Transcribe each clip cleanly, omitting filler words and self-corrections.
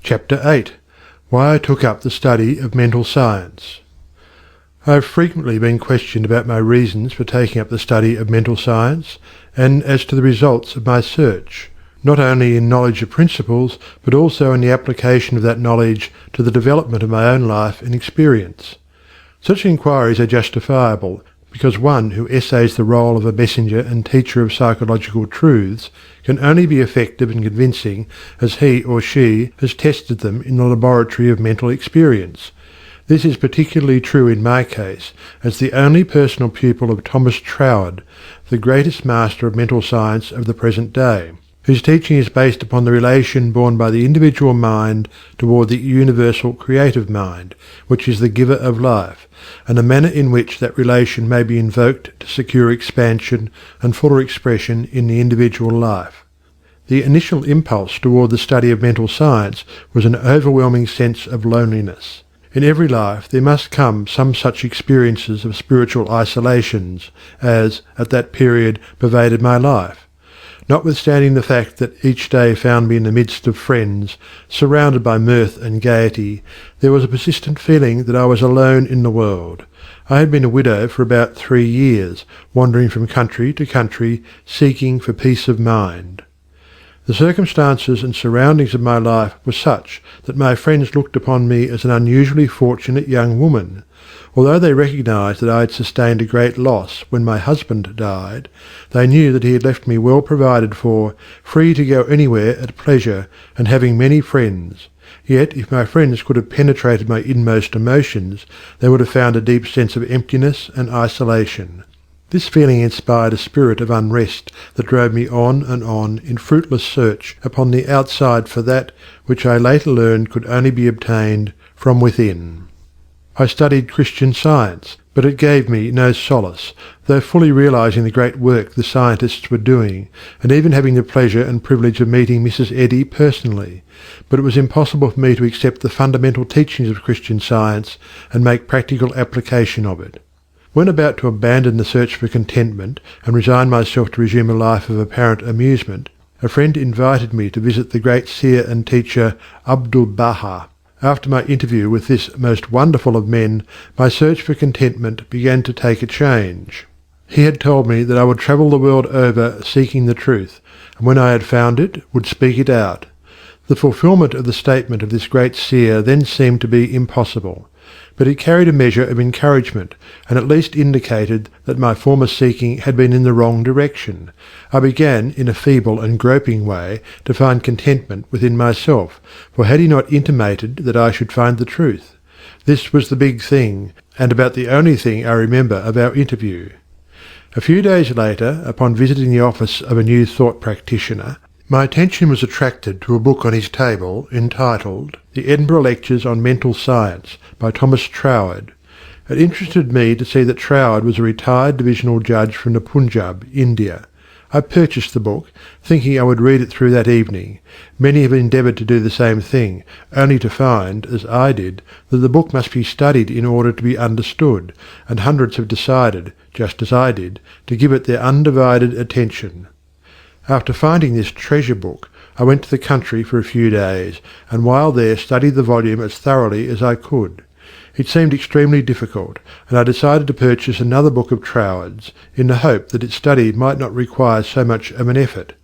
Chapter 8. Why I took up the study of mental science. I have frequently been questioned about my reasons for taking up the study of mental science, and as to the results of my search, not only in knowledge of principles, but also in the application of that knowledge to the development of my own life and experience. Such inquiries are justifiable, because one who essays the role of a messenger and teacher of psychological truths can only be effective and convincing as he or she has tested them in the laboratory of mental experience. This is particularly true in my case, as the only personal pupil of Thomas Troward, the greatest master of mental science of the present day, whose teaching is based upon the relation borne by the individual mind toward the universal creative mind, which is the giver of life, and the manner in which that relation may be invoked to secure expansion and fuller expression in the individual life. The initial impulse toward the study of mental science was an overwhelming sense of loneliness. In every life there must come some such experiences of spiritual isolations as, at that period, pervaded my life. Notwithstanding the fact that each day found me in the midst of friends, surrounded by mirth and gaiety, there was a persistent feeling that I was alone in the world. I had been a widow for about 3 years, wandering from country to country, seeking for peace of mind. The circumstances and surroundings of my life were such that my friends looked upon me as an unusually fortunate young woman. Although they recognized that I had sustained a great loss when my husband died, they knew that he had left me well provided for, free to go anywhere at pleasure, and having many friends. Yet if my friends could have penetrated my inmost emotions, they would have found a deep sense of emptiness and isolation. This feeling inspired a spirit of unrest that drove me on and on in fruitless search upon the outside for that which I later learned could only be obtained from within. I studied Christian Science, but it gave me no solace, though fully realizing the great work the scientists were doing, and even having the pleasure and privilege of meeting Mrs. Eddy personally. But it was impossible for me to accept the fundamental teachings of Christian Science and make practical application of it. When about to abandon the search for contentment and resign myself to resume a life of apparent amusement, a friend invited me to visit the great seer and teacher Abdu'l-Baha. After my interview with this most wonderful of men, my search for contentment began to take a change. He had told me that I would travel the world over seeking the truth, and when I had found it, would speak it out. The fulfilment of the statement of this great seer then seemed to be impossible. But it carried a measure of encouragement, and at least indicated that my former seeking had been in the wrong direction. I began, in a feeble and groping way, to find contentment within myself, for had he not intimated that I should find the truth? This was the big thing, and about the only thing I remember of our interview. A few days later, upon visiting the office of a New Thought practitioner, my attention was attracted to a book on his table entitled The Edinburgh Lectures on Mental Science by Thomas Troward. It interested me to see that Troward was a retired divisional judge from the Punjab, India. I purchased the book, thinking I would read it through that evening. Many have endeavoured to do the same thing, only to find, as I did, that the book must be studied in order to be understood, and hundreds have decided, just as I did, to give it their undivided attention. After finding this treasure book, I went to the country for a few days, and while there studied the volume as thoroughly as I could. It seemed extremely difficult, and I decided to purchase another book of Troward's, in the hope that its study might not require so much of an effort.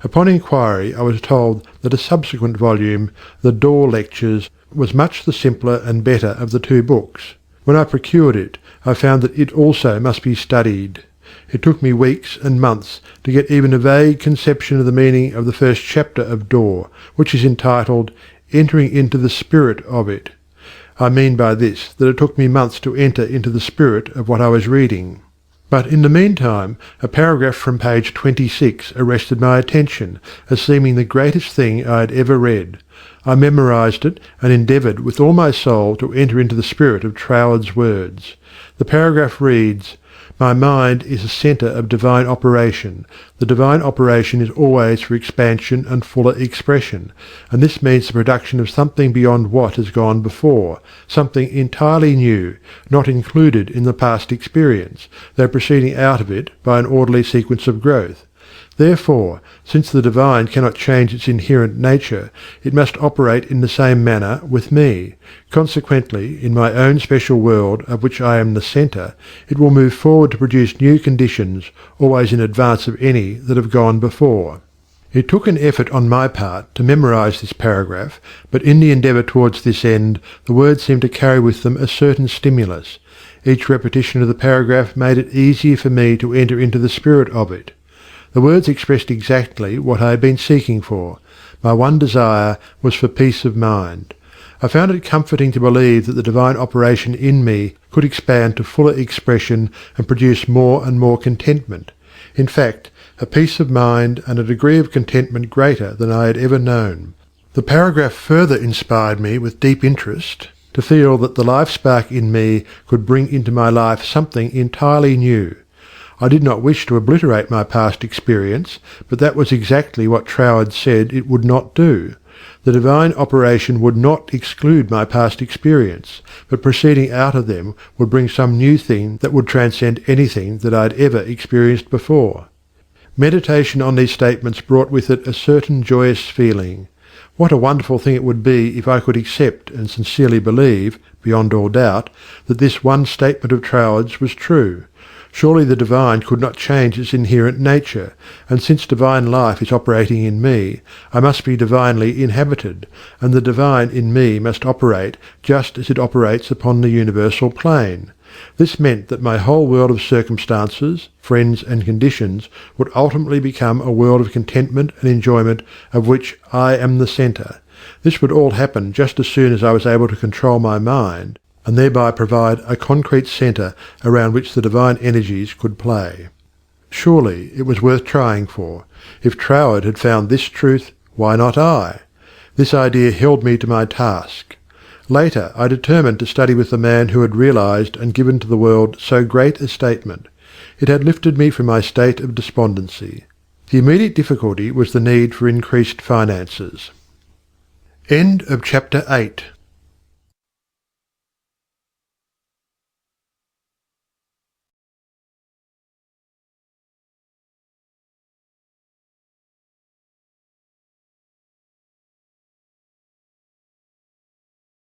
Upon inquiry I was told that a subsequent volume, The Dore Lectures, was much the simpler and better of the two books. When I procured it, I found that it also must be studied. It took me weeks and months to get even a vague conception of the meaning of the first chapter of Dore, which is entitled Entering into the Spirit of It. I mean by this that it took me months to enter into the spirit of what I was reading. But in the meantime a paragraph from page 26 arrested my attention, as seeming the greatest thing I had ever read. I memorized it, and endeavoured with all my soul to enter into the spirit of Troward's words. The paragraph reads, My mind is a centre of divine operation. The divine operation is always for expansion and fuller expression, and this means the production of something beyond what has gone before, something entirely new, not included in the past experience, though proceeding out of it by an orderly sequence of growth. Therefore, since the divine cannot change its inherent nature, it must operate in the same manner with me. Consequently, in my own special world, of which I am the centre, it will move forward to produce new conditions, always in advance of any that have gone before. It took an effort on my part to memorize this paragraph, but in the endeavour towards this end, the words seemed to carry with them a certain stimulus. Each repetition of the paragraph made it easier for me to enter into the spirit of it. The words expressed exactly what I had been seeking for. My one desire was for peace of mind. I found it comforting to believe that the divine operation in me could expand to fuller expression and produce more and more contentment. In fact, a peace of mind and a degree of contentment greater than I had ever known. The paragraph further inspired me with deep interest to feel that the life spark in me could bring into my life something entirely new. I did not wish to obliterate my past experience, but that was exactly what Troward said it would not do. The divine operation would not exclude my past experience, but proceeding out of them would bring some new thing that would transcend anything that I had ever experienced before. Meditation on these statements brought with it a certain joyous feeling. What a wonderful thing it would be if I could accept and sincerely believe, beyond all doubt, that this one statement of Troward's was true. Surely the divine could not change its inherent nature, and since divine life is operating in me, I must be divinely inhabited, and the divine in me must operate just as it operates upon the universal plane. This meant that my whole world of circumstances, friends and conditions would ultimately become a world of contentment and enjoyment of which I am the centre. This would all happen just as soon as I was able to control my mind, and thereby provide a concrete centre around which the divine energies could play. Surely it was worth trying for. If Troward had found this truth, why not I? This idea held me to my task. Later I determined to study with the man who had realized and given to the world so great a statement. It had lifted me from my state of despondency. The immediate difficulty was the need for increased finances. End of chapter 8.